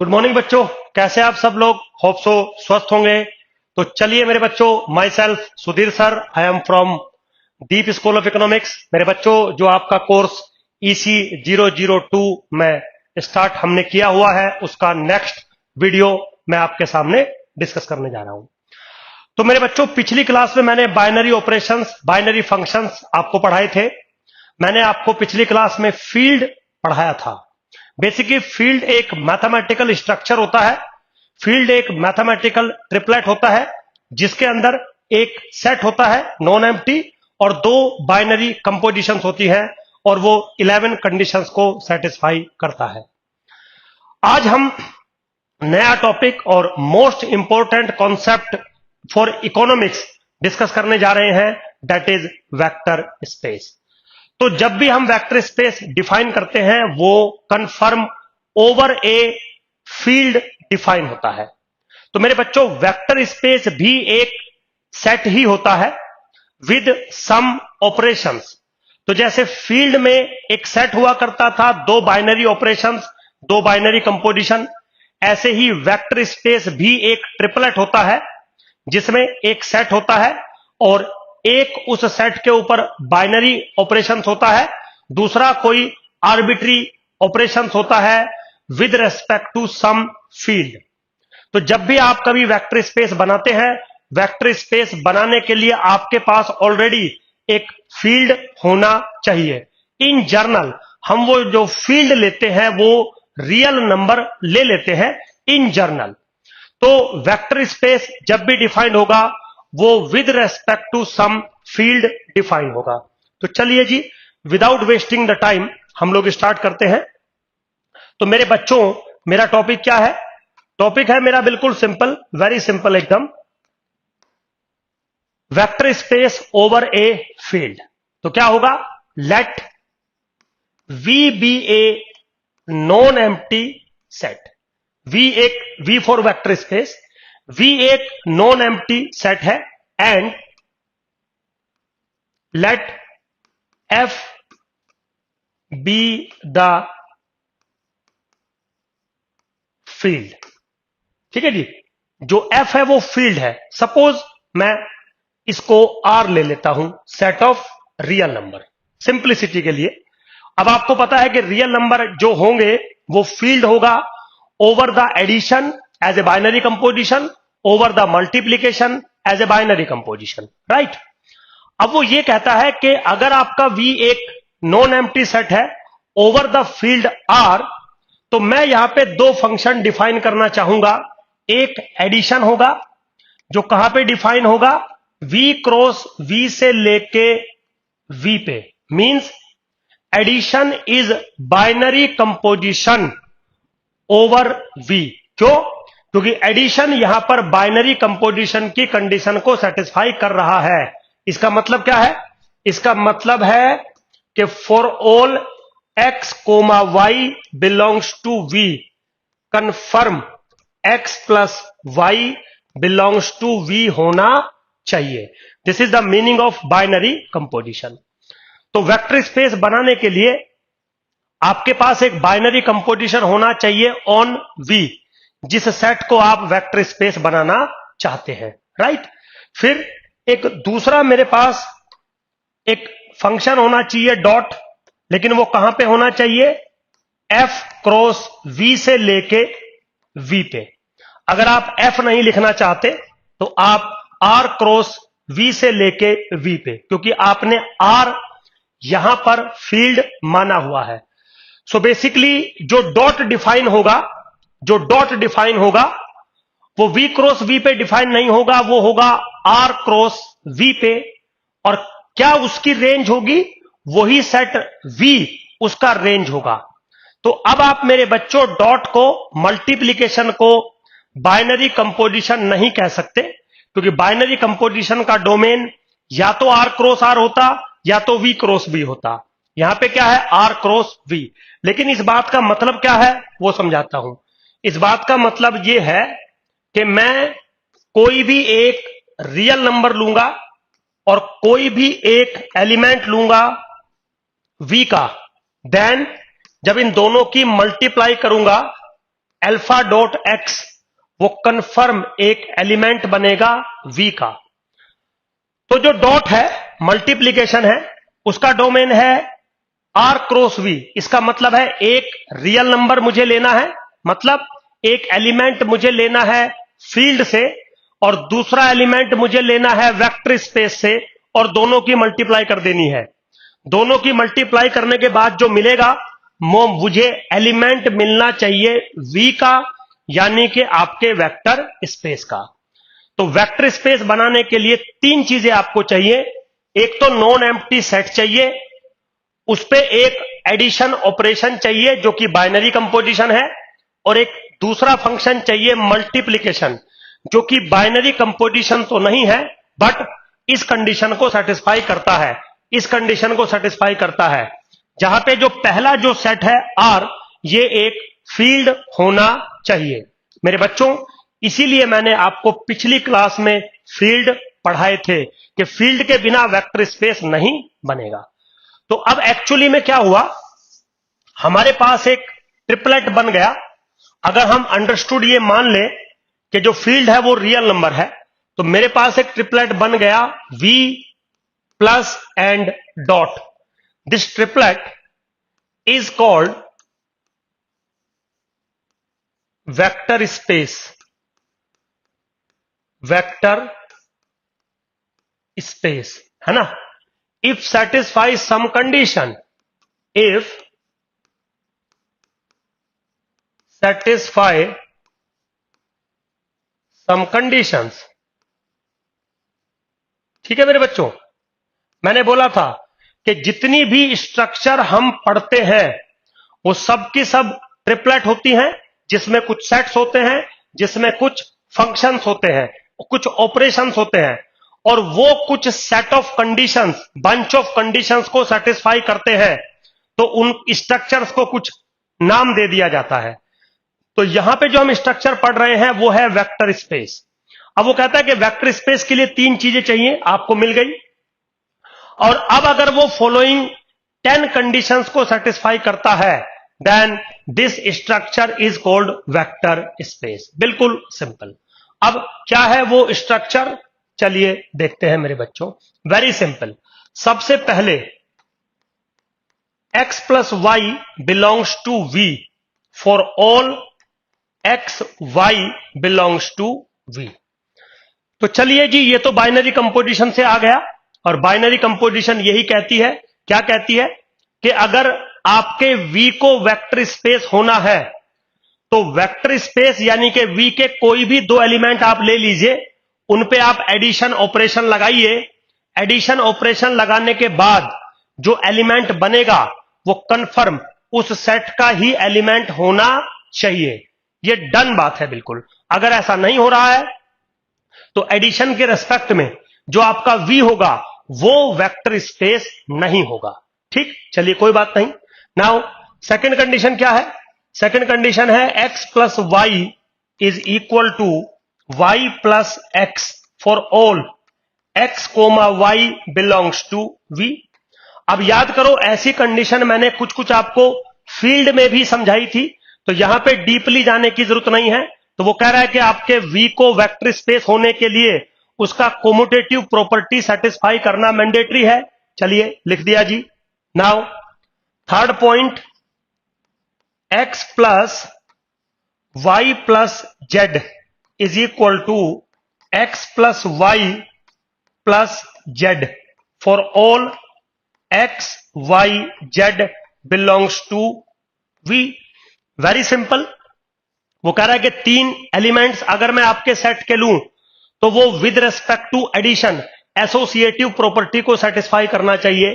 Good morning बच्चों, कैसे आप सब लोग? होप सो स्वस्थ होंगे। तो चलिए मेरे बच्चों, my self Sudhir sir, I am from deep school of economics. मेरे बच्चों, जो आपका कोर्स EC 002 में स्टार्ट हमने किया हुआ है, उसका नेक्स्ट वीडियो मैं आपके सामने डिस्कस करने जा रहा हूं। तो मेरे बच्चों, पिछली क्लास में मैंने बाइनरी ऑपरेशंस, बाइनरी फंक्शंस आपको पढ़ाए थे। मैंने आपको पिछली क्लास में फील्ड पढ़ाया था। बेसिकली फील्ड एक मैथमेटिकल स्ट्रक्चर होता है। फील्ड एक मैथमेटिकल ट्रिपलेट होता है जिसके अंदर एक सेट होता है नॉन एम्प्टी और दो बाइनरी कंपोजिशंस होती हैं और वो 11 कंडीशंस को सेटिस्फाई करता है। आज हम नया टॉपिक और most important concept for economics discuss करने जा रहे हैं, दैट इज वेक्टर स्पेस। तो जब भी हम वेक्टर स्पेस डिफाइन करते हैं वो confirm over a field define होता है। तो मेरे बच्चों, वेक्टर स्पेस भी एक सेट ही होता है विद सम ऑपरेशंस। तो जैसे फील्ड में एक सेट हुआ करता था, दो बाइनरी ऑपरेशंस, दो बाइनरी कंपोजिशन, ऐसे ही वेक्टर स्पेस भी एक ट्रिपलेट होता है जिसमें एक सेट होता है और एक उस सेट के ऊपर बाइनरी ऑपरेशंस होता है, दूसरा कोई आर्बिट्री ऑपरेशंस होता है with respect to some field. तो जब भी आप कभी वेक्टर स्पेस बनाते हैं, वेक्टर स्पेस बनाने के लिए आपके पास ऑलरेडी एक फील्ड होना चाहिए। इन जनरल हम वो जो फील्ड लेते हैं वो रियल नंबर ले लेते हैं इन जनरल। तो वेक्टर स्पेस जब भी डिफाइंड होगा वो with respect to some field define होगा। तो चलिए जी, विदाउट वेस्टिंग द टाइम हम लोग स्टार्ट करते हैं। तो मेरे बच्चों, मेरा टॉपिक क्या है? टॉपिक है मेरा बिल्कुल सिंपल, वेरी सिंपल एकदम, vector space over a field. तो क्या होगा? Let V be a non empty set. V for vector space, V एक नॉन एम्प्टी सेट है and let F be the field. ठीक है जी, जो F है वो फील्ड है। सपोज मैं इसको R ले लेता हूं, set of real number, simplicity के लिए। अब आपको पता है कि रियल नंबर जो होंगे वो फील्ड होगा over the addition as a binary composition, over the multiplication as a binary composition, right. अब वो ये कहता है कि अगर आपका V एक नॉन एम्प्टी सेट है ओवर द फील्ड R, तो मैं यहां पे दो फंक्शन डिफाइन करना चाहूंगा। एक एडिशन होगा जो कहां पे डिफाइन होगा? V क्रॉस V से लेके V पे, means addition is binary composition over V। क्यों? क्योंकि एडिशन यहां पर बाइनरी कंपोजिशन की कंडीशन को सेटिस्फाई कर रहा है। इसका मतलब क्या है? इसका मतलब है कि for all x, y belongs to V, confirm x plus y belongs to V होना चाहिए। This is the meaning of binary composition. तो वेक्टर स्पेस बनाने के लिए आपके पास एक बाइनरी कंपोजिशन होना चाहिए ऑन V, जिस सेट को आप वेक्टर स्पेस बनाना चाहते हैं, राइट। फिर एक दूसरा मेरे पास एक फंक्शन होना चाहिए डॉट, लेकिन वो कहां पे होना चाहिए? F क्रॉस V से लेके V पे। अगर आप F नहीं लिखना चाहते तो आप R क्रॉस V से लेके V पे, क्योंकि आपने R यहां पर फील्ड माना हुआ है। सो बेसिकली जो डॉट डिफाइन होगा, वो V क्रॉस V पे डिफाइन नहीं होगा, वो होगा R क्रॉस V पे। और क्या उसकी रेंज होगी? वही सेट V उसका रेंज होगा। तो अब आप मेरे बच्चों डॉट को, मल्टीप्लीकेशन को बाइनरी कंपोजिशन नहीं कह सकते, क्योंकि बाइनरी कंपोजिशन का डोमेन या तो R क्रॉस R होता या तो V क्रॉस V होता। यहां पे क्या है? R cross V। लेकिन इस बात का मतलब क्या है वो समझाता हूं। इस बात का मतलब ये है कि मैं कोई भी एक रियल नंबर लूंगा और कोई भी एक एलिमेंट लूंगा V का, देन जब इन दोनों की मल्टीप्लाई करूंगा अल्फा डॉट एक्स वो कंफर्म एक एलिमेंट बनेगा वी का। तो जो डॉट है मल्टीप्लीकेशन है, उसका डोमेन है आर क्रॉस वी। इसका मतलब है एक रियल नंबर मुझे लेना है, मतलब एक एलिमेंट मुझे लेना है फील्ड से और दूसरा एलिमेंट मुझे लेना है वेक्टर स्पेस से, और दोनों की मल्टीप्लाई कर देनी है। दोनों की मल्टीप्लाई करने के बाद जो मिलेगा वो मुझे एलिमेंट मिलना चाहिए वी का, यानी कि आपके वेक्टर स्पेस का। तो वेक्टर स्पेस बनाने के लिए तीन चीजें आपको चाहिए। एक तो नॉन एम्प्टी सेट चाहिए, उस पे एक एडिशन ऑपरेशन चाहिए जो कि बाइनरी कंपोजिशन है, और एक दूसरा फंक्शन चाहिए मल्टीप्लीकेशन, जो कि बाइनरी कंपोजिशन तो नहीं है बट इस कंडीशन को सेटिस्फाई करता है। इस कंडीशन को सेटिस्फाई करता है जहां पे जो पहला जो सेट है आर, ये एक फील्ड होना चाहिए मेरे बच्चों। इसीलिए मैंने आपको पिछली क्लास में फील्ड पढ़ाए थे कि फील्ड के बिना वेक्टर स्पेस नहीं बनेगा। तो अब एक्चुअली में क्या हुआ, हमारे पास एक ट्रिपलेट बन गया। अगर हम अंडरस्टूड ये मान ले कि जो फील्ड है वो रियल नंबर है, तो मेरे पास एक ट्रिपलेट बन गया v plus and dot. This triplet is called vector space. Vector space है ना। If satisfy some condition, if satisfy some conditions. ठीक है मेरे बच्चों, मैंने बोला था कि जितनी भी स्ट्रक्चर हम पढ़ते हैं वो सब की सब ट्रिपलेट होती हैं, जिसमें कुछ सेट्स होते हैं, जिसमें कुछ फंक्शंस होते हैं, कुछ ऑपरेशंस होते हैं, और वो कुछ set of conditions, bunch of conditions को सेटिस्फाई करते हैं, तो उन स्ट्रक्चर्स को कुछ नाम दे दिया जाता है। तो यहां पे जो हम स्ट्रक्चर पढ़ रहे हैं वो है वेक्टर स्पेस। अब वो कहता है कि वेक्टर स्पेस के लिए तीन चीजें चाहिए, आपको मिल गई। और अब अगर वो फॉलोइंग 10 कंडीशंस को सेटिस्फाई करता है, then this structure is called vector space. बिल्कुल सिंपल। अब क्या है वो स्ट्रक्चर, चलिए देखते हैं मेरे बच्चों। Very simple. सबसे पहले x plus y belongs to v for all x y belongs to v। तो चलिए जी, ये तो बाइनरी कंपोजिशन से आ गया, और बाइनरी कंपोजिशन यही कहती है, क्या कहती है कि अगर आपके v को वेक्टर स्पेस होना है तो वेक्टर स्पेस यानी कि v के कोई भी दो एलिमेंट आप ले लीजिए, उन पे आप एडिशन ऑपरेशन लगाइए। एडिशन ऑपरेशन लगाने के बाद जो एलिमेंट बनेगा वो कंफर्म उस सेट का ही एलिमेंट होना चाहिए। ये डन बात है बिल्कुल। अगर ऐसा नहीं हो रहा है तो एडिशन के रेस्पेक्ट में जो आपका v होगा वो वेक्टर स्पेस नहीं होगा। ठीक, चलिए कोई बात नहीं। नाउ सेकंड कंडीशन क्या है? सेकंड कंडीशन है x plus y is equal to y plus x for all x comma y belongs to v। अब याद करो, ऐसी कंडीशन मैंने कुछ कुछ आपको फील्ड में भी समझाई थी, तो यहां पे डीपली जाने की जरूरत नहीं है। तो वो कह रहा है कि आपके v को वेक्टर स्पेस होने के लिए उसका कोम्यूटेटिव प्रॉपर्टी सेटिस्फाई करना मैंडेटरी है। चलिए लिख दिया जी। Now third point, x plus Y plus Z is equal to x plus Y plus Z for all x y z belongs to v। Very simple. वो कह रहा है कि तीन एलिमेंट्स अगर मैं आपके सेट के लूं तो वो with respect to addition associative property को सेटिस्फाई करना चाहिए।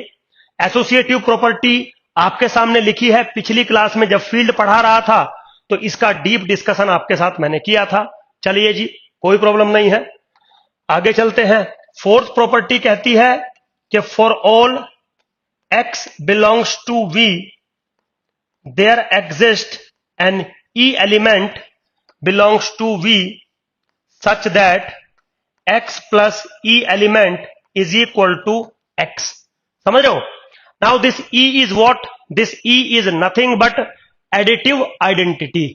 एसोसिएटिव प्रॉपर्टी आपके सामने लिखी है, पिछली क्लास में जब फील्ड पढ़ा रहा था तो इसका डीप डिस्कशन आपके साथ मैंने किया था। चलिए जी, कोई प्रॉब्लम नहीं है, आगे चलते हैं। फोर्थ प्रॉपर्टी कहती है कि for all x belongs to v there exists an e element belongs to v such that x plus e element is equal to x। समझ रहे हो? Now this e is what? This e is nothing but additive identity।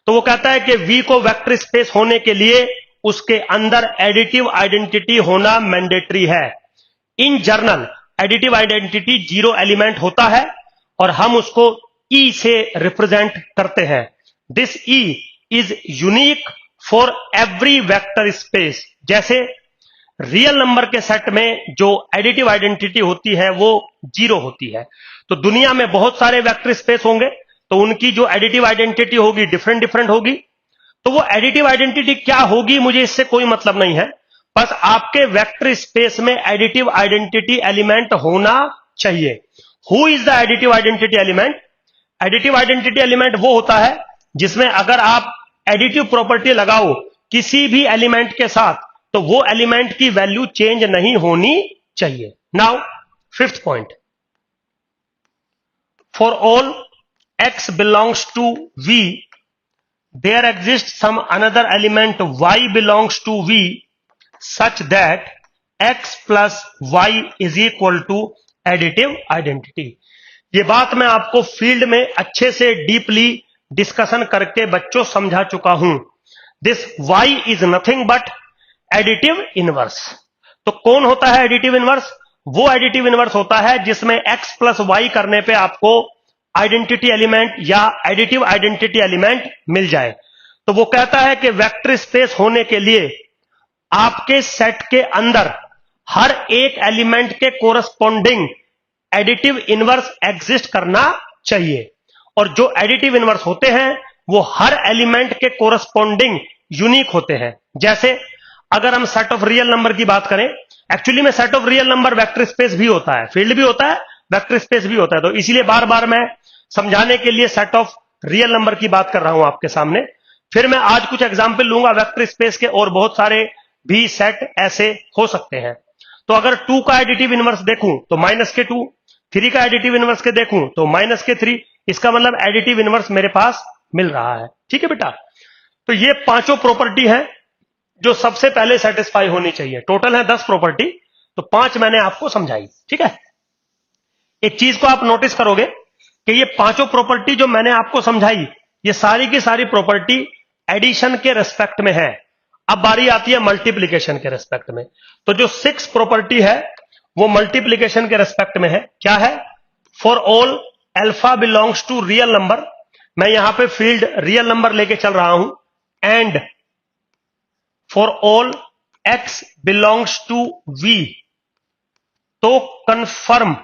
तो वो कहता है कि V को vector space होने के लिए उसके अंदर एडिटिव आइडेंटिटी होना मैंडेटरी है। In general additive identity 0 element होता है और हम उसको E से रिप्रेजेंट करते हैं। This E is unique for every vector space. जैसे रियल नंबर के सेट में जो एडिटिव आइडेंटिटी होती है वो 0 होती है, तो दुनिया में बहुत सारे वेक्टर स्पेस होंगे तो उनकी जो एडिटिव आइडेंटिटी होगी डिफरेंट डिफरेंट होगी। तो वो एडिटिव आइडेंटिटी क्या होगी मुझे इससे कोई मतलब नहीं है, बस आपके वेक्टर स्पेस में एडिटिव आइडेंटिटी एलिमेंट होना चाहिए। Who is the additive identity element? Additive identity element वो होता है जिसमें अगर आप एडिटिव प्रॉपर्टी लगाओ किसी भी एलिमेंट के साथ तो वो एलिमेंट की वैल्यू चेंज नहीं होनी चाहिए। Now fifth point, for all x belongs to V, there exists some another element y belongs to V such that x plus y is equal to additive identity। ये बात मैं आपको field में अच्छे से डीपली डिस्कशन करके बच्चों समझा चुका हूं। This y is nothing but additive inverse. तो कौन होता है एडिटिव इनवर्स? वो एडिटिव इनवर्स होता है जिसमें x प्लस वाई करने पे आपको आइडेंटिटी एलिमेंट या एडिटिव आइडेंटिटी एलिमेंट मिल जाए। तो वो कहता है कि वेक्टर स्पेस होने के लिए आपके सेट के अंदर हर एक एलिमेंट के कोरस्पॉन्डिंग एडिटिव इनवर्स एग्जिस्ट करना चाहिए, और जो एडिटिव इनवर्स होते हैं वो हर एलिमेंट के कोरस्पॉन्डिंग यूनिक होते हैं। जैसे अगर हम सेट ऑफ रियल नंबर की बात करें, एक्चुअली में set of real number vector space भी होता है, फील्ड भी होता है, वेक्टर स्पेस भी होता है। तो इसीलिए बार बार मैं समझाने के लिए सेट ऑफ रियल नंबर की बात कर रहा हूं आपके सामने। फिर मैं आज कुछ एग्जांपल लूंगा वेक्टर स्पेस के, और बहुत सारे भी सेट ऐसे हो सकते हैं। तो अगर 2 का एडिटिव इनवर्स देखूं तो -2, 3 का एडिटिव इनवर्स के देखूं तो -3, इसका मतलब एडिटिव इनवर्स मेरे पास मिल रहा है। ठीक है बेटा, तो ये पांचों प्रॉपर्टी है जो सबसे पहले सेटिस्फाई होनी चाहिए। टोटल है 10 प्रॉपर्टी, तो 5 मैंने आपको समझाई। ठीक है, एक चीज को आप नोटिस करोगे कि ये पांचों प्रॉपर्टी जो मैंने आपको समझाई ये सारी की सारी प्रॉपर्टी एडिशन के रेस्पेक्ट में है। अब बारी आती है मल्टीप्लीकेशन के रेस्पेक्ट में। तो जो 6 प्रॉपर्टी है वो मल्टीप्लीकेशन के रेस्पेक्ट में है। क्या है? For all alpha belongs to real number, मैं यहां पे फील्ड रियल नंबर लेके चल रहा हूं, and for all x belongs to v, तो confirm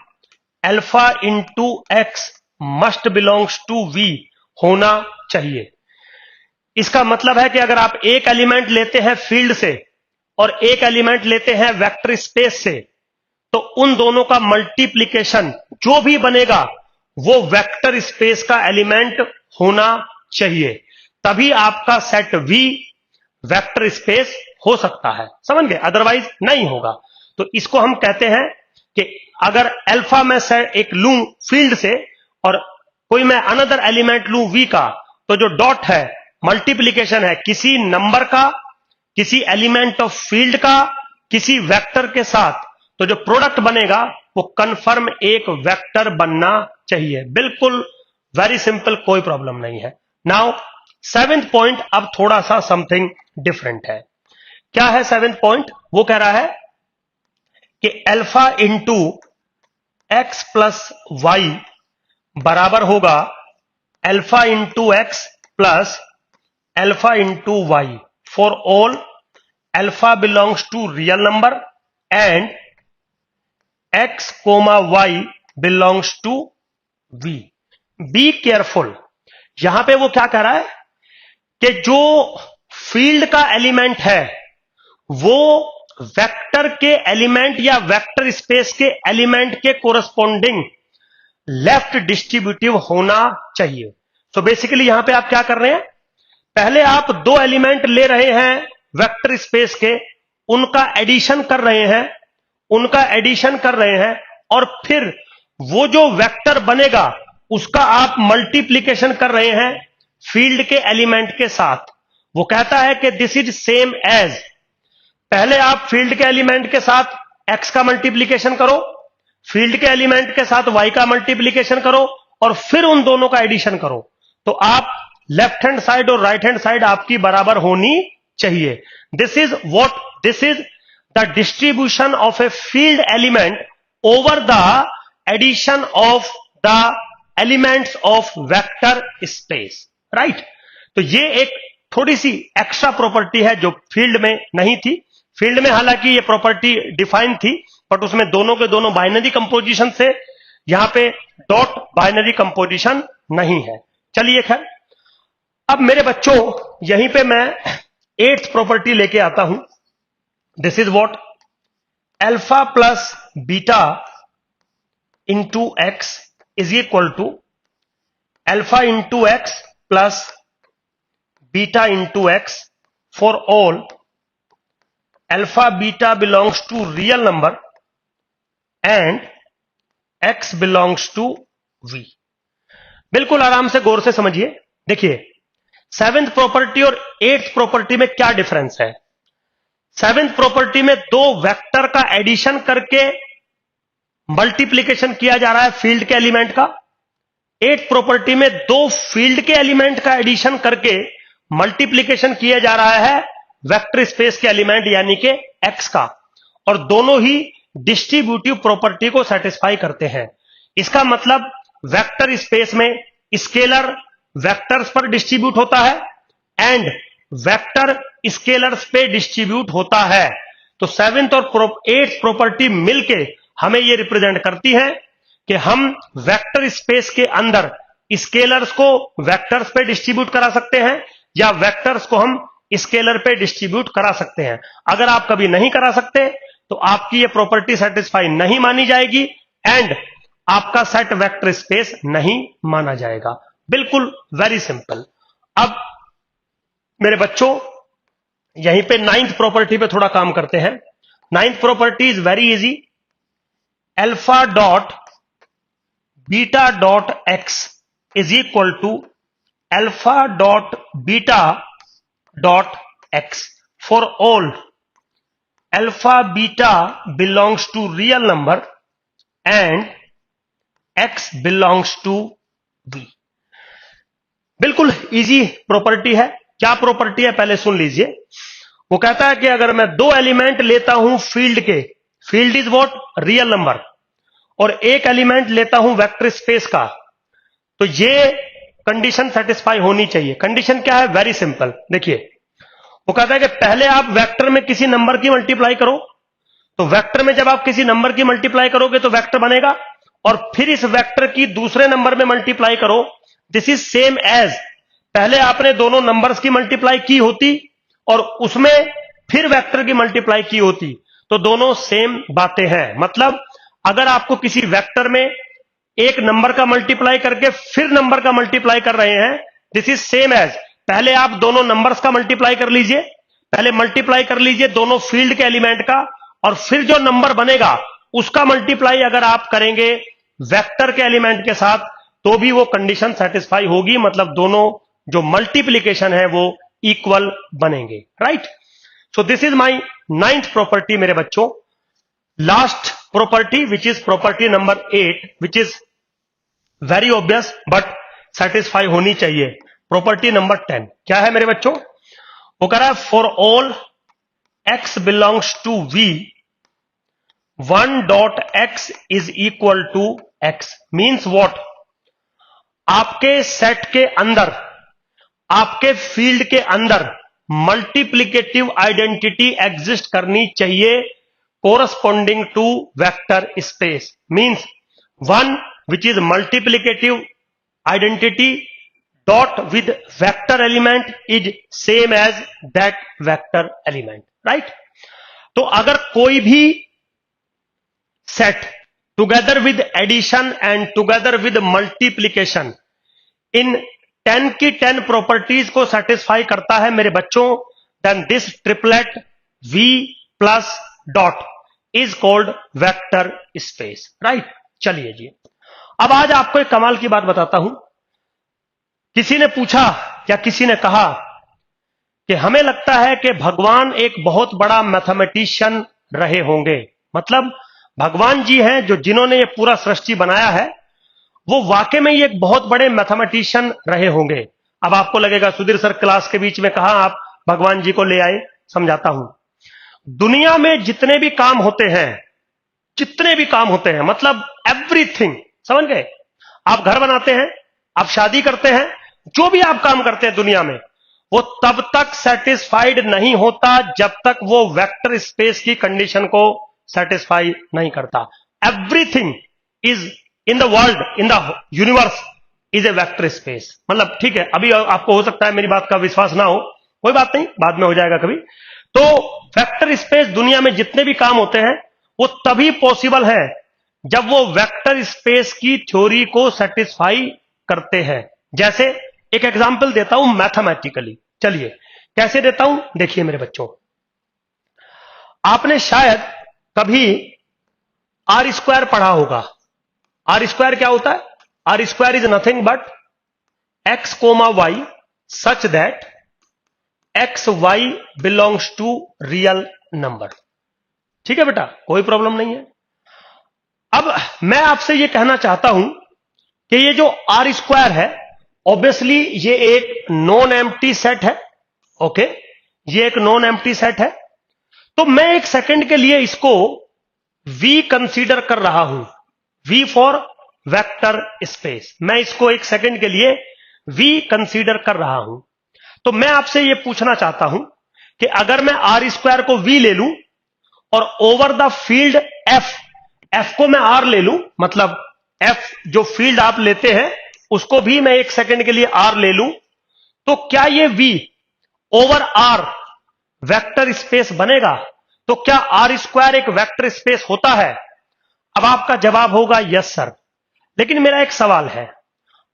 alpha into x must belongs to v होना चाहिए। इसका मतलब है कि अगर आप एक एलिमेंट लेते हैं फील्ड से और एक एलिमेंट लेते हैं वेक्टर स्पेस से, तो उन दोनों का मल्टीप्लीकेशन जो भी बनेगा वो वेक्टर स्पेस का एलिमेंट होना चाहिए, तभी आपका सेट V वेक्टर स्पेस हो सकता है। समझ गए? अदरवाइज नहीं होगा। तो इसको हम कहते हैं कि अगर अल्फा में से एक लूं फील्ड से और कोई मैं अनदर एलिमेंट लूं V का, तो जो डॉट है मल्टीप्लीकेशन है किसी नंबर का, किसी एलिमेंट ऑफ फील्ड का, किसी वेक्टर के साथ, तो जो प्रोडक्ट बनेगा वो कंफर्म एक वेक्टर बनना चाहिए। बिल्कुल वेरी सिंपल, कोई प्रॉब्लम नहीं है। नाउ 7th पॉइंट अब थोड़ा सा समथिंग डिफरेंट है। क्या है 7th पॉइंट? वो कह रहा है कि alpha into x plus y बराबर होगा alpha into x plus alpha into y for all alpha belongs to real number and x comma y belongs to V. Be careful, यहां पे वो क्या कह रहा है कि जो फील्ड का एलिमेंट है वो वेक्टर के एलिमेंट या वेक्टर स्पेस के एलिमेंट के कोरस्पॉन्डिंग लेफ्ट डिस्ट्रीब्यूटिव होना चाहिए। तो बेसिकली यहां पे आप क्या कर रहे हैं, पहले आप 2 एलिमेंट ले रहे हैं वेक्टर स्पेस के, उनका एडिशन कर रहे हैं और फिर वो जो वेक्टर बनेगा उसका आप मल्टीप्लीकेशन कर रहे हैं फील्ड के एलिमेंट के साथ। वो कहता है कि दिस इज सेम एज, पहले आप फील्ड के एलिमेंट के साथ x का मल्टीप्लीकेशन करो, फील्ड के एलिमेंट के साथ y का मल्टीप्लीकेशन करो और फिर उन दोनों का एडिशन करो, तो आप लेफ्ट हैंड साइड और राइट हैंड साइड आपकी बराबर होनी चाहिए. This is the distribution of a field element over the addition of the elements of vector space. Right. तो ये एक थोड़ी सी एक्स्ट्रा प्रॉपर्टी है जो फील्ड में नहीं थी. फील्ड में हालांकि ये प्रॉपर्टी डिफाइन थी, बट उसमें दोनों के दोनों बाइनरी कंपोजिशन से, यहां पे डॉट बाइनरी कंपोजिशन नहीं है. चलिए खैर, अब मेरे बच्चों यहीं पे मैं 8th प्रॉपर्टी लेके आता हूं. This is what? Alpha plus beta into x is equal to alpha into x plus beta into x for all alpha beta belongs to real number and x belongs to v. बिल्कुल आराम से गौर से समझिए. देखिए 7th property और 8th property में क्या difference है. 7th प्रॉपर्टी में दो वेक्टर का एडिशन करके मल्टीप्लीकेशन किया जा रहा है फील्ड के एलिमेंट का. 8th प्रॉपर्टी में दो फील्ड के एलिमेंट का एडिशन करके मल्टीप्लीकेशन किया जा रहा है वेक्टर स्पेस के एलिमेंट यानी कि x का, और दोनों ही डिस्ट्रीब्यूटिव प्रॉपर्टी को सेटिस्फाई करते हैं. इसका मतलब वेक्टर स्पेस में स्केलर वेक्टर्स पर डिस्ट्रीब्यूट होता है एंड वेक्टर स्केलर्स पे डिस्ट्रीब्यूट होता है. तो 7th और 8th प्रॉपर्टी मिलके हमें यह रिप्रेजेंट करती है कि हम वेक्टर स्पेस के अंदर स्केलर्स को वेक्टर्स पे डिस्ट्रीब्यूट करा सकते हैं या वेक्टर्स को हम स्केलर पे डिस्ट्रीब्यूट करा सकते हैं. अगर आप कभी नहीं करा सकते तो आपकी ये प्रॉपर्टी सेटिस्फाई नहीं मानी जाएगी एंड आपका सेट वेक्टर स्पेस नहीं माना जाएगा. बिल्कुल वेरी सिंपल. अब मेरे बच्चों यहीं पे 9th प्रॉपर्टी पे थोड़ा काम करते हैं. 9th property is very easy. Alpha dot beta dot x is equal to alpha dot beta dot x for all alpha beta belongs to real number and x belongs to v. बिल्कुल easy property है. क्या property है पहले सुन लीजिए. वो कहता है कि अगर मैं दो एलिमेंट लेता हूं फील्ड के, field is what? Real number, और एक एलिमेंट लेता हूं वेक्टर स्पेस का, तो ये कंडीशन सेटिस्फाई होनी चाहिए. कंडीशन क्या है? Very simple. देखिए वो कहता है कि पहले आप वेक्टर में किसी नंबर की मल्टीप्लाई करो, तो वेक्टर में जब आप किसी नंबर की मल्टीप्लाई करोगे तो वेक्टर बनेगा, और फिर इस वेक्टर की दूसरे नंबर में मल्टीप्लाई करो. दिस इज सेम एज पहले आपने दोनों नंबर्स की मल्टीप्लाई की होती और उसमें फिर वेक्टर की मल्टीप्लाई की होती, तो दोनों सेम बातें हैं. मतलब अगर आपको किसी वेक्टर में एक नंबर का मल्टीप्लाई करके फिर नंबर का मल्टीप्लाई कर रहे हैं, दिस इज सेम एज पहले आप दोनों नंबर्स का मल्टीप्लाई कर लीजिए, पहले मल्टीप्लाई कर लीजिए दोनों फील्ड के एलिमेंट का, और फिर जो नंबर बनेगा उसका मल्टीप्लाई अगर आप करेंगे वेक्टर के एलिमेंट के साथ तो भी वो कंडीशन सेटिस्फाई होगी. मतलब दोनों जो मल्टीप्लीकेशन है वो इक्वल बनेंगे. Right. So this is my 9th property मेरे बच्चों. Last property which is property number 8 which is very obvious but satisfy होनी चाहिए. प्रॉपर्टी नंबर 10 क्या है मेरे बच्चों? वो कह रहा है for all x belongs to v 1 dot x is equal to x. Means what? आपके सेट के अंदर, आपके फील्ड के अंदर मल्टीप्लीकेटिव आइडेंटिटी एग्जिस्ट करनी चाहिए corresponding to vector space. Means 1 which is multiplicative identity dot with vector element is same as that vector element. right. तो अगर कोई भी set together with addition and together with multiplication इन 10 की 10 properties को satisfy करता है मेरे बच्चों, then this triplet v plus dot is called vector space. Right. चलिए जी, अब आज आपको एक कमाल की बात बताता हूं. किसी ने पूछा या किसी ने कहा कि हमें लगता है कि भगवान एक बहुत बड़ा मैथमेटिशियन रहे होंगे. मतलब भगवान जी हैं जो जिन्होंने ये पूरा सृष्टि बनाया है, वो वाकई में एक बहुत बड़े मैथमेटिशियन रहे होंगे. अब आपको लगेगा सुधीर सर क्लास के बीच में कहां आप भगवान जी को ले आए। समझाता हूं। दुनिया में जितने भी काम होते हैं मतलब एवरीथिंग, समझ गए? आप घर बनाते हैं, आप शादी करते हैं, जो भी आप काम करते हैं दुनिया में, वो तब तक सेटिस्फाइड नहीं होता जब तक वो वेक्टर स्पेस की कंडीशन को सेटिस्फाई नहीं करता। Everything is in the world, in the universe is a vector space. मतलब ठीक है, अभी आपको हो सकता है मेरी बात का विश्वास ना हो, कोई बात नहीं, बाद में हो जाएगा कभी। तो वेक्टर स्पेस दुनिया में जितने भी काम होते हैं वो तभी पॉसिबल है जब वो वेक्टर स्पेस की थ्योरी को सेटिस्फाई करते हैं। जैसे एक एग्जांपल देता हूं मैथमेटिकली। चलिए कैसे देता हूं, देखिए मेरे बच्चों, आपने शायद कभी आर स्क्वायर पढ़ा होगा। आर स्क्वायर क्या होता है? R square is nothing but x comma y such that x y belongs to real number. ठीक है बेटा, कोई प्रॉब्लम नहीं है। अब मैं आपसे यह कहना चाहता हूं कि ये जो आर स्क्वायर है, ऑब्वियसली ये एक नॉन एम्प्टी सेट है। ओके, ये एक नॉन एम्प्टी सेट है। तो मैं एक सेकंड के लिए इसको V कंसीडर कर रहा हूं, V फॉर वेक्टर स्पेस। मैं इसको एक सेकंड के लिए V कंसीडर कर रहा हूं। तो मैं आपसे यह पूछना चाहता हूं कि अगर मैं आर स्क्वायर को V ले लूं और ओवर द फील्ड F को मैं R ले लूं, मतलब F जो फील्ड आप लेते हैं उसको भी मैं एक सेकंड के लिए R ले लूं, तो क्या ये V over R vector space बनेगा? तो क्या आर स्क्वायर एक वेक्टर स्पेस होता है? अब आपका जवाब होगा यस सर। लेकिन मेरा एक सवाल है,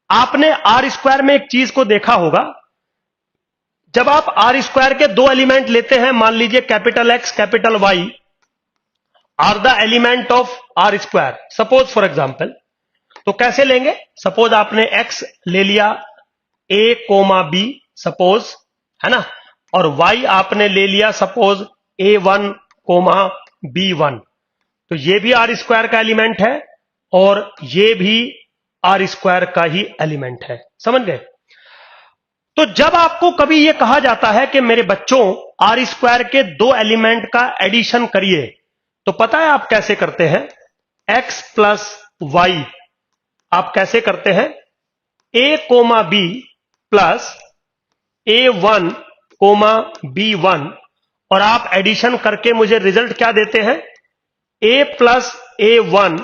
आपने आर स्क्वायर में एक चीज को देखा होगा, जब आप आर स्क्वायर के दो एलिमेंट लेते हैं, मान लीजिए capital x capital y are the element of R square, suppose for example, तो कैसे लेंगे? सपोज आपने एक्स ले लिया ए कोमा बी, सपोज, है ना, और वाई आपने ले लिया सपोज A1 कोमा B1, तो ये भी आर स्क्वायर का एलिमेंट है और ये भी आर स्क्वायर का ही एलिमेंट है। समझ गए? तो जब आपको कभी यह कहा जाता है कि मेरे बच्चों आर स्क्वायर के दो एलिमेंट का एडिशन करिए, तो पता है आप कैसे करते हैं? x प्लस वाई आप कैसे करते हैं? A comma B plus A1 comma B1, और आप एडिशन करके मुझे रिजल्ट क्या देते हैं? A plus A1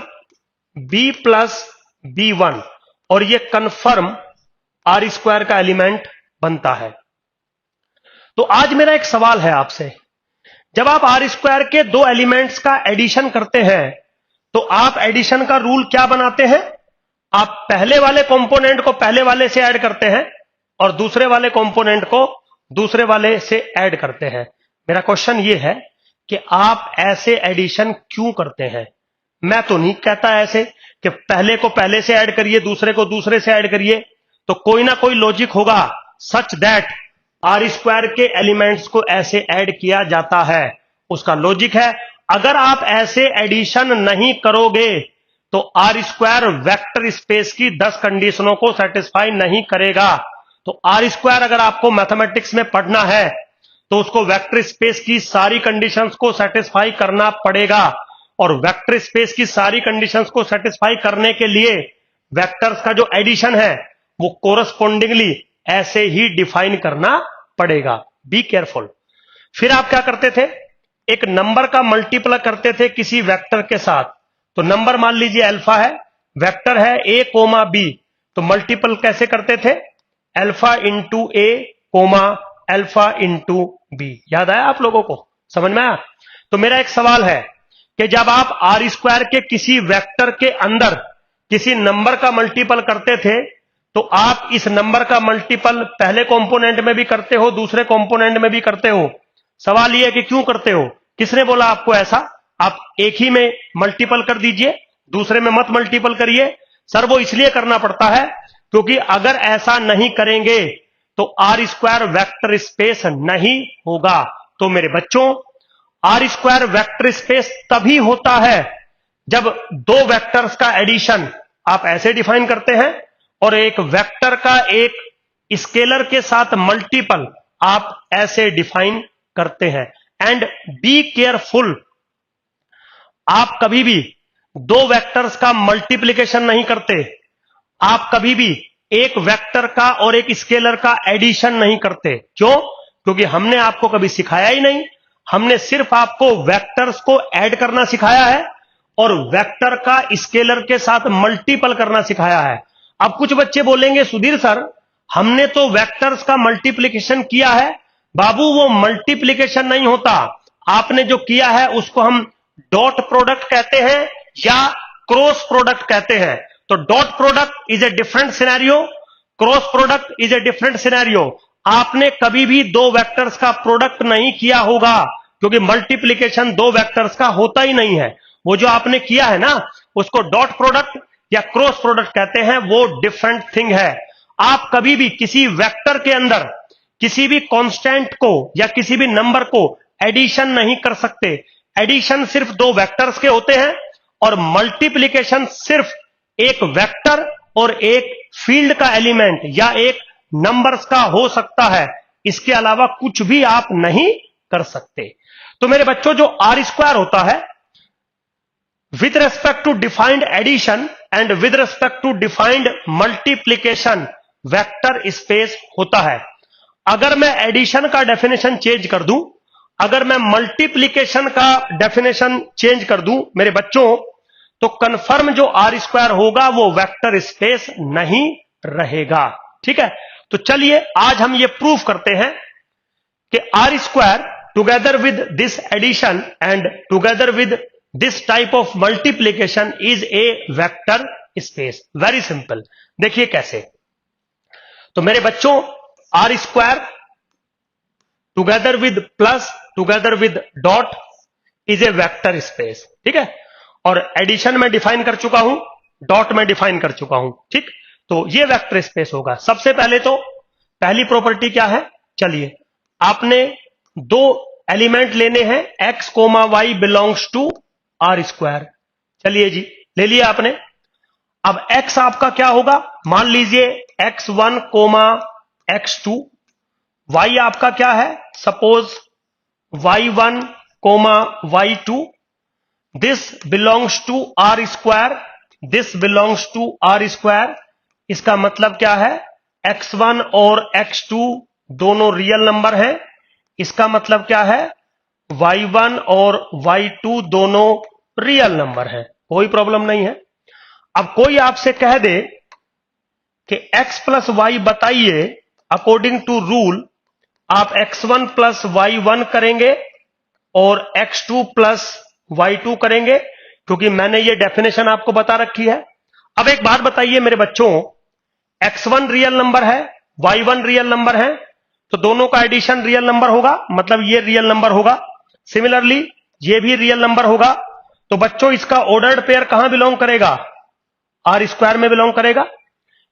B plus B1, और ये कंफर्म आर स्क्वायर का एलिमेंट बनता है। तो आज मेरा एक सवाल है आपसे, जब आप आर स्क्वायर के दो एलिमेंट्स का एडिशन करते हैं तो आप एडिशन का रूल क्या बनाते हैं? आप पहले वाले कंपोनेंट को पहले वाले से ऐड करते हैं और दूसरे वाले कंपोनेंट को दूसरे वाले से ऐड करते हैं। मेरा क्वेश्चन यह है कि आप ऐसे एडिशन क्यों करते हैं? मैं तो नहीं कहता ऐसे कि पहले को पहले से ऐड करिए, दूसरे को दूसरे से ऐड करिए, तो कोई ना कोई लॉजिक होगा सच दैट आर स्क्वायर के एलिमेंट्स को ऐसे ऐड किया जाता है। उसका लॉजिक है, अगर आप ऐसे एडिशन नहीं करोगे तो आर स्क्वायर वेक्टर स्पेस की 10 कंडीशनों को सेटिस्फाई नहीं करेगा। तो आर स्क्वायर अगर आपको मैथमेटिक्स में पढ़ना है तो उसको वेक्टर स्पेस की सारी कंडीशंस को सेटिस्फाई करना पड़ेगा, और वेक्टर स्पेस की सारी कंडीशंस को सेटिस्फाई करने के लिए वेक्टर्स का जो एडिशन है वो कोरस्पोंडिंगली ऐसे ही डिफाइन करना पड़ेगा। Be careful. फिर आप क्या करते थे? एक नंबर का मल्टीप्लाई करते थे किसी वेक्टर के साथ। तो नंबर मान लीजिए अल्फा है, वेक्टर है ए कोमा बी, तो मल्टीपल कैसे करते थे? अल्फा इंटू ए कोमा अल्फा इंटू बी। याद आया आप लोगों को? समझ में आया? तो मेरा एक सवाल है कि जब आप आर स्क्वायर के किसी वेक्टर के अंदर किसी नंबर का मल्टीपल करते थे, तो आप इस नंबर का मल्टीपल पहले कंपोनेंट में भी करते हो, दूसरे कंपोनेंट में भी करते हो। सवाल यह है कि क्यों करते हो? किसने बोला आपको ऐसा? आप एक ही में मल्टीपल कर दीजिए, दूसरे में मत मल्टीपल करिए। सर वो इसलिए करना पड़ता है क्योंकि अगर ऐसा नहीं करेंगे तो आर स्क्वायर वेक्टर स्पेस नहीं होगा। तो मेरे बच्चों, आर स्क्वायर वेक्टर स्पेस तभी होता है जब दो वेक्टर्स का एडिशन आप ऐसे डिफाइन करते हैं और एक वेक्टर का एक स्केलर के साथ मल्टीपल आप ऐसे डिफाइन करते हैं। एंड बी केयरफुल, आप कभी भी दो वेक्टर्स का मल्टीप्लिकेशन नहीं करते, आप कभी भी एक वेक्टर का और एक स्केलर का एडिशन नहीं करते। क्यों? क्योंकि हमने आपको कभी सिखाया ही नहीं, हमने सिर्फ आपको वेक्टर्स को ऐड करना सिखाया है और वेक्टर का स्केलर के साथ मल्टीपल करना सिखाया है। अब कुछ बच्चे बोलेंगे सुधीर सर हमने तो वेक्टर्स का मल्टीप्लिकेशन किया है। बाबू वो मल्टीप्लिकेशन नहीं होता, आपने जो किया है उसको हम डॉट प्रोडक्ट कहते हैं या क्रॉस प्रोडक्ट कहते हैं। तो dot product is a different scenario, cross product is a different scenario. आपने कभी भी दो वेक्टर्स का प्रोडक्ट नहीं किया होगा, क्योंकि मल्टीप्लिकेशन दो वेक्टर्स का होता ही नहीं है। वो जो आपने किया है ना उसको डॉट प्रोडक्ट या क्रॉस प्रोडक्ट कहते हैं, वो डिफरेंट थिंग है। आप कभी भी किसी वेक्टर के अंदर किसी भी कांस्टेंट को या किसी भी नंबर को एडिशन नहीं कर सकते। एडिशन सिर्फ दो वेक्टर्स के होते हैं और मल्टीप्लिकेशन सिर्फ एक वेक्टर और एक फील्ड का एलिमेंट या एक नंबर्स का हो सकता है, इसके अलावा कुछ भी आप नहीं कर सकते। तो मेरे बच्चों जो आर स्क्वायर होता है with respect to defined addition and with respect to defined multiplication vector space होता है। अगर मैं एडिशन का डेफिनेशन चेंज कर दूं, अगर मैं मल्टीप्लिकेशन का डेफिनेशन चेंज कर दूं मेरे बच्चों, तो कंफर्म जो आर स्क्वायर होगा वो वेक्टर स्पेस नहीं रहेगा। ठीक है, तो चलिए आज हम ये प्रूफ करते हैं कि R square together with this addition and together with this type of multiplication is a vector space. Very simple, देखिए कैसे। तो मेरे बच्चों R square together with plus together with dot is a vector space. ठीक है, और addition में define कर चुका हूं, डॉट में डिफाइन कर चुका हूं। ठीक, तो ये वेक्टर स्पेस होगा। सबसे पहले तो पहली प्रॉपर्टी क्या है, चलिए आपने दो एलिमेंट लेने हैं x comma y belongs to R square. चलिए जी ले लिया आपने। अब x आपका क्या होगा, मान लीजिए x1 कोमा x2, y आपका क्या है, suppose y1 comma y2। This belongs to R square, this belongs to R square. इसका मतलब क्या है, x1 और x2 दोनों रियल नंबर हैं। इसका मतलब क्या है, y1 और y2 दोनों रियल नंबर है, कोई प्रॉब्लम नहीं है। अब कोई आपसे कह दे कि x प्लस वाई बताइए, अकॉर्डिंग टू रूल आप x1 प्लस y1 करेंगे और x2 प्लस y2 करेंगे, क्योंकि मैंने ये डेफिनेशन आपको बता रखी है। अब एक बात बताइए मेरे बच्चों, x1 रियल नंबर है, y1 रियल नंबर है, तो दोनों का एडिशन रियल नंबर होगा, मतलब ये रियल नंबर होगा। सिमिलरली ये भी रियल नंबर होगा। तो बच्चों इसका ऑर्डर्ड पेयर कहां बिलोंग करेगा, आर स्क्वायर में बिलोंग करेगा।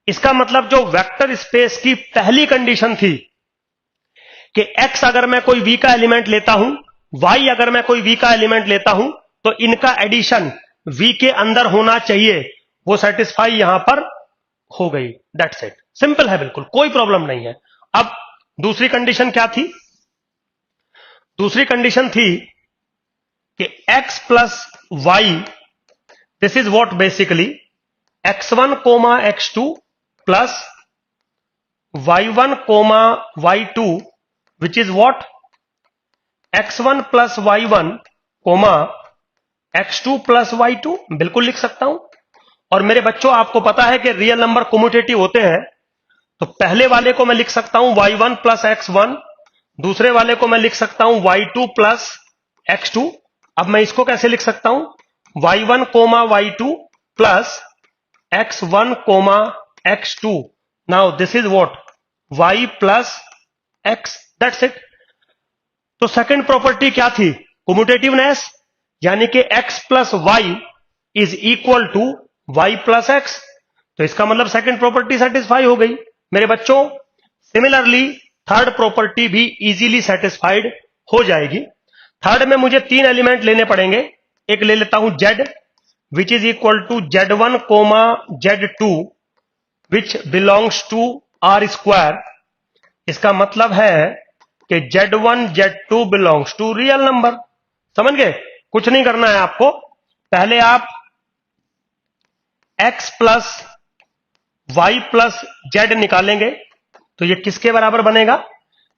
इसका मतलब जो वेक्टर स्पेस की पहली कंडीशन थी कि x अगर मैं कोई v का एलिमेंट लेता हूं, y अगर मैं कोई v का एलिमेंट लेता हूं, तो इनका एडिशन v के अंदर होना चाहिए, वो सेटिस्फाई यहां पर हो गई। दैट्स इट, सिंपल है, बिल्कुल कोई प्रॉब्लम नहीं है। अब दूसरी कंडीशन क्या थी, दूसरी कंडीशन थी कि x plus y, this is what basically x1 comma x2 plus y1 comma y2 which is what x1 plus y1 comma x2 plus y2, बिल्कुल लिख सकता हूं। और मेरे बच्चों आपको पता है कि रियल नंबर कम्यूटेटिव होते हैं, तो पहले वाले को मैं लिख सकता हूं y1 प्लस x1, दूसरे वाले को मैं लिख सकता हूं y2 प्लस x2। अब मैं इसको कैसे लिख सकता हूं, y1 comma y2 plus x1 comma x2। Now this is what y plus x, that's it. तो सेकंड प्रॉपर्टी क्या थी, कम्यूटेटिवनेस, यानी कि x plus y is equal to y plus x। तो इसका मतलब सेकंड प्रॉपर्टी सेटिस्फाई हो गई मेरे बच्चों। सिमिलरली थर्ड प्रॉपर्टी भी इजीली सेटिस्फाइड हो जाएगी। थर्ड में मुझे तीन एलिमेंट लेने पड़ेंगे। एक ले लेता हूं z which is equal to z1 comma z2 which belongs to R square. इसका मतलब है कि Z1 Z2 belongs to real number. समझ गए? कुछ नहीं करना है आपको, पहले आप x plus Y plus z निकालेंगे तो ये किसके बराबर बनेगा?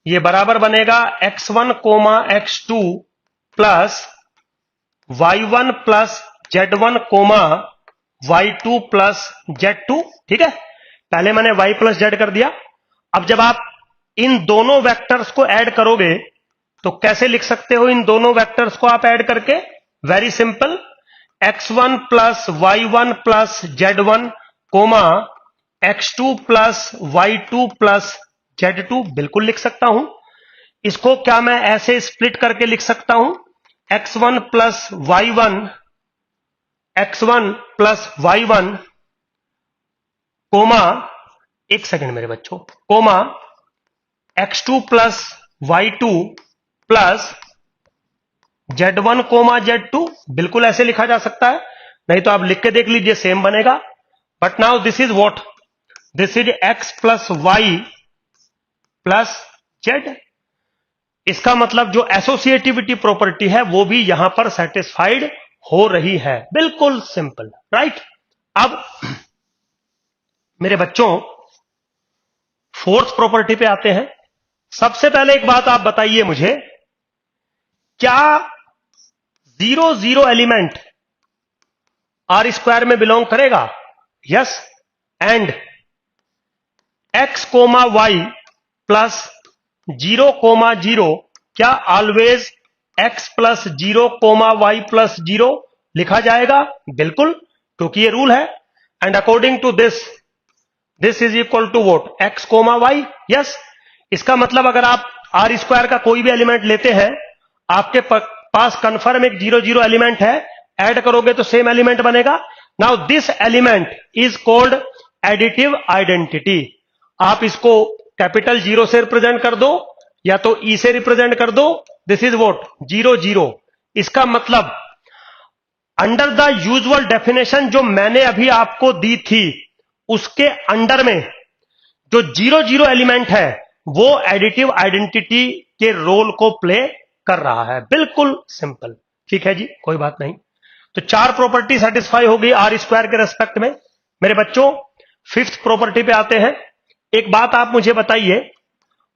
ये बराबर बनेगा x1 comma x2 plus y1 plus z1 comma y2 plus z2। ठीक है, पहले मैंने y प्लस जेड कर दिया। अब जब आप इन दोनों वेक्टर्स को ऐड करोगे तो कैसे लिख सकते हो इन दोनों वेक्टर्स को आप ऐड करके? Very simple, x1 plus y1 plus z1 comma x2 plus y2 plus z2 बिल्कुल लिख सकता हूं। इसको क्या मैं ऐसे स्प्लिट करके लिख सकता हूं? x1 plus y1 x1 plus y1 comma, एक सेकंड मेरे बच्चों, coma x2 plus y2 plus z1 comma z2, बिल्कुल ऐसे लिखा जा सकता है। नहीं तो आप लिख के देख लीजिए, सेम बनेगा। But now this is what? This is x plus Y plus z. इसका मतलब जो एसोसिएटिविटी प्रॉपर्टी है वो भी यहां पर सेटिस्फाइड हो रही है। बिल्कुल सिंपल, राइट? अब मेरे बच्चों फोर्थ प्रॉपर्टी पे आते हैं। सबसे पहले एक बात आप बताइए मुझे, क्या 0 एलिमेंट आर स्क्वायर में बिलोंग करेगा? Yes. And x comma y plus 0,0 क्या always x plus 0,y plus 0 लिखा जाएगा? बिल्कुल, क्योंकि ये रूल है। And according to this is equal to what? x comma y. Yes. इसका मतलब अगर आप आर स्क्वायर का कोई भी एलिमेंट लेते हैं, आपके पास कन्फर्म एक 0 एलिमेंट है, ऐड करोगे तो सेम एलिमेंट बनेगा। Now this element is called additive identity. आप इसको कैपिटल 0 से रिप्रेजेंट कर दो या तो ई से रिप्रेजेंट कर दो। This is vote? 0। इसका मतलब अंडर द यूजुअल डेफिनेशन जो मैंने अभी आपको दी थी, उसके अंडर में जो 0 एलिमेंट है वो एडिटिव आइडेंटिटी के रोल को प्ले कर रहा है। बिल्कुल सिंपल। ठीक है जी, कोई बात नहीं। तो 4 प्रॉपर्टी सेटिस्फाई हो गई आर स्क्वायर के रेस्पेक्ट में। मेरे बच्चों फिफ्थ प्रॉपर्टी पे आते हैं। एक बात आप मुझे बताइए,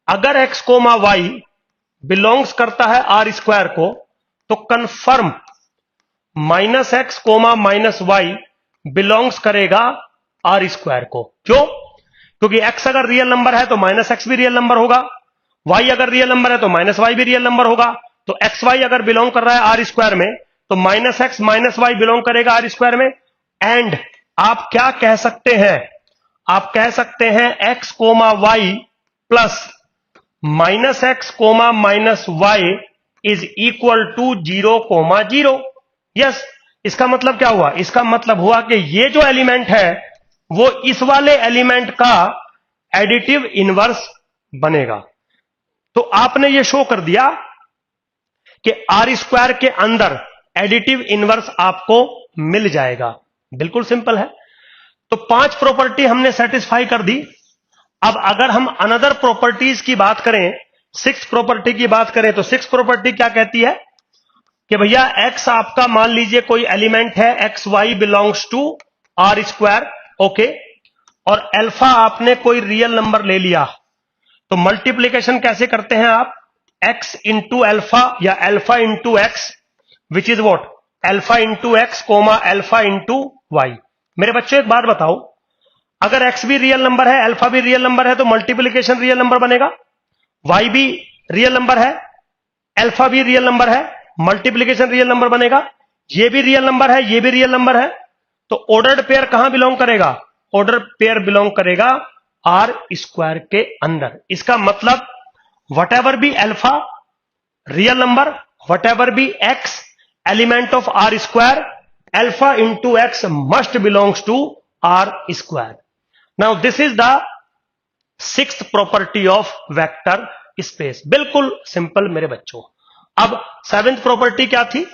अगर x कोमा वाई बिलोंग्स करता है आर स्क्वायर को, तो confirm minus x comma minus y belongs करेगा आर स्क्वायर को। क्यों? क्योंकि x अगर रियल नंबर है तो माइनस एक्स भी रियल नंबर होगा, y अगर रियल नंबर है तो माइनस वाई भी रियल नंबर होगा। तो एक्स वाई अगर बिलोंग कर रहा है आर स्क्वायर में, तो minus x minus y belong करेगा आर स्क्वायर में। एंड आप क्या कह सकते हैं? आप कह सकते हैं x comma y plus minus x comma minus y is equal to 0,0। Yes. इसका मतलब क्या हुआ? इसका मतलब हुआ कि ये जो एलिमेंट है वो इस वाले एलिमेंट का एडिटिव इनवर्स बनेगा। तो आपने ये शो कर दिया कि आर स्क्वायर के अंदर एडिटिव इनवर्स आपको मिल जाएगा। बिल्कुल सिंपल है। तो 5 प्रॉपर्टी हमने सेटिस्फाई कर दी। अब अगर हम अनदर प्रॉपर्टीज की बात करें, 6th प्रॉपर्टी की बात करें, तो 6th प्रॉपर्टी क्या कहती है कि भैया x आपका मान लीजिए कोई एलिमेंट है, x y belongs to R square, okay, और अल्फा आपने कोई रियल नंबर ले लिया। तो मल्टीप्लीकेशन कैसे करते हैं आप? x इंटू अल्फा या alpha into x, which is what? Alpha into x comma alpha into y. मेरे बच्चों एक बात बताओ, अगर x भी रियल नंबर है, अल्फा भी रियल नंबर है, तो मल्टीप्लीकेशन रियल नंबर बनेगा। y भी रियल नंबर है, अल्फा भी रियल नंबर है, मल्टीप्लीकेशन रियल नंबर बनेगा। ये भी रियल नंबर है, ये भी रियल नंबर है, तो ऑर्डर्ड पेयर कहां बिलोंग करेगा? ऑर्डर पेयर बिलोंग करेगा आर स्क्वायर के अंदर। इसका मतलब whatever be alpha real number, whatever be x element of R square, alpha into x must belongs to R square. Now this is the 6th property of vector space. बिल्कुल simple मेरे बच्चों। अब 7th property क्या थी?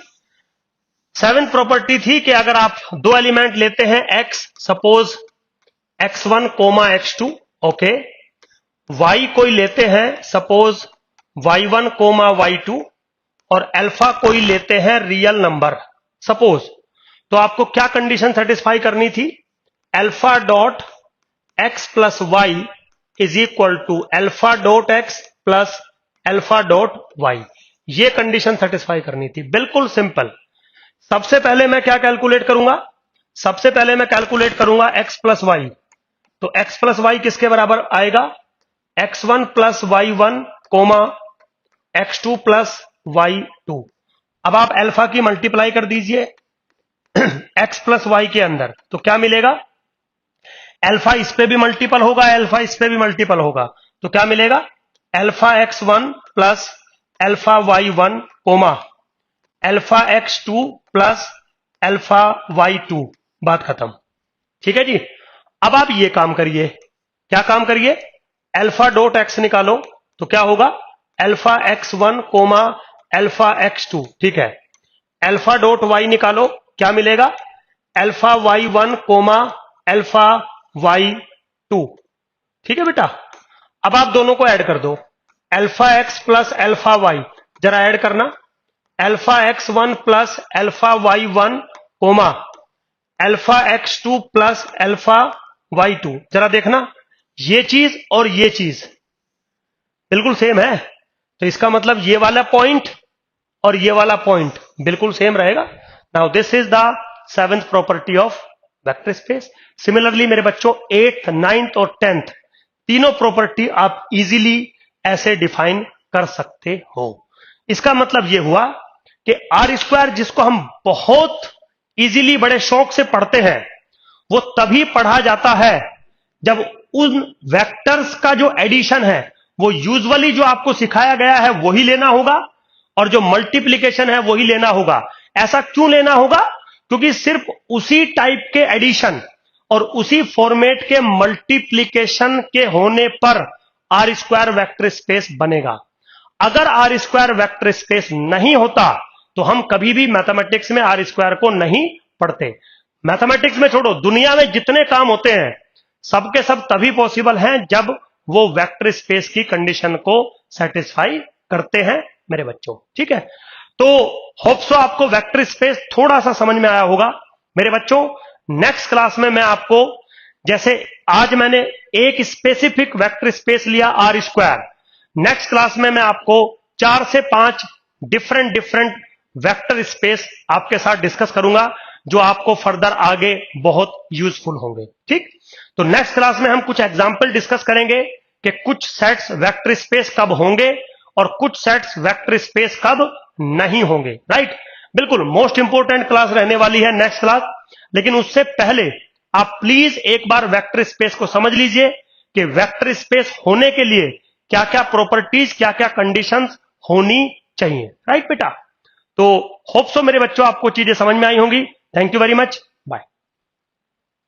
7th property थी कि अगर आप 2 एलिमेंट लेते हैं x, suppose x1 comma x2, okay, y कोई लेते हैं सपोज y1 कोमा y2 और अल्फा कोई लेते हैं रियल नंबर सपोज, तो आपको क्या कंडीशन सेटिस्फाई करनी थी? Alpha dot x plus y is equal to alpha dot x plus alpha dot y, ये कंडीशन सेटिस्फाई करनी थी। बिल्कुल सिंपल। सबसे पहले मैं क्या कैलकुलेट करूंगा? सबसे पहले मैं कैलकुलेट करूंगा एक्स प्लस वाई। तो एक्स प्लस वाई किसके बराबर आएगा? x1 plus y1 comma x2 plus y2। अब आप अल्फा की मल्टीप्लाई कर दीजिए x प्लस वाई के अंदर, तो क्या मिलेगा? अल्फा इस पे भी मल्टीपल होगा, अल्फा इस पे भी मल्टीपल होगा, तो क्या मिलेगा? Alpha x1 plus alpha y1 comma alpha x2 plus alpha y2। बात खत्म। ठीक है जी। अब आप ये काम करिए। क्या काम करिए? अल्फा डॉट एक्स निकालो, तो क्या होगा? Alpha x1 comma alpha x2। ठीक है। अल्फा डॉट y निकालो, क्या मिलेगा? Alpha y1 comma alpha y2। ठीक है बेटा। अब आप दोनों को ऐड कर दो, alpha x plus alpha y, जरा ऐड करना। Alpha x1 plus alpha y1 comma alpha x2 plus alpha y2, जरा देखना ये चीज और ये चीज बिल्कुल सेम है, तो इसका मतलब ये वाला पॉइंट और ये वाला पॉइंट बिल्कुल सेम रहेगा। Now this is the seventh property of vector space. Similarly मेरे बच्चों 8th, 9th और 10th तीनों प्रॉपर्टी आप इजीली ऐसे डिफाइन कर सकते हो। इसका मतलब यह हुआ कि आर स्क्वायर जिसको हम बहुत इजीली बड़े शौक से पढ़ते हैं, वो तभी पढ़ा जाता है जब उन वेक्टर्स का जो एडिशन है वो यूजुअली जो आपको सिखाया गया है वही लेना होगा, और जो मल्टीप्लीकेशन है वही लेना होगा। ऐसा क्यों लेना होगा? क्योंकि सिर्फ उसी टाइप के एडिशन और उसी फॉर्मेट के मल्टीप्लीकेशन के होने पर आर स्क्वायर वेक्टर स्पेस बनेगा। अगर आर स्क्वायर वेक्टर स्पेस नहीं होता तो हम कभी भी मैथमेटिक्स में आर स्क्वायर को नहीं पढ़ते। मैथमेटिक्स में छोड़ो, दुनिया में जितने काम होते हैं सबके सब तभी पॉसिबल हैं जब वो वेक्टर स्पेस की कंडीशन को सेटिस्फाई करते हैं मेरे बच्चों। ठीक है। तो होप सो आपको वेक्टर स्पेस थोड़ा सा समझ में आया होगा मेरे बच्चों। नेक्स्ट क्लास में मैं आपको, जैसे आज मैंने एक स्पेसिफिक वेक्टर स्पेस लिया आर स्क्वायर, नेक्स्ट क्लास में मैं आपको 4 से 5 डिफरेंट वेक्टर स्पेस आपके साथ डिस्कस करूंगा जो आपको फर्दर आगे बहुत यूजफुल होंगे। ठीक। तो नेक्स्ट क्लास में हम कुछ एग्जाम्पल डिस्कस करेंगे कि कुछ सेट्स वेक्टर स्पेस कब होंगे और कुछ सेट्स वेक्टर स्पेस कब नहीं होंगे। राइट। बिल्कुल मोस्ट इंपोर्टेंट क्लास रहने वाली है नेक्स्ट क्लास। लेकिन उससे पहले आप प्लीज एक बार वेक्टर स्पेस को समझ लीजिए कि वेक्टर स्पेस होने के लिए क्या क्या प्रॉपर्टीज, क्या क्या कंडीशंस होनी चाहिए। राइट बेटा। तो होप सो मेरे बच्चों आपको चीजें समझ में आई होंगी। Thank you very much.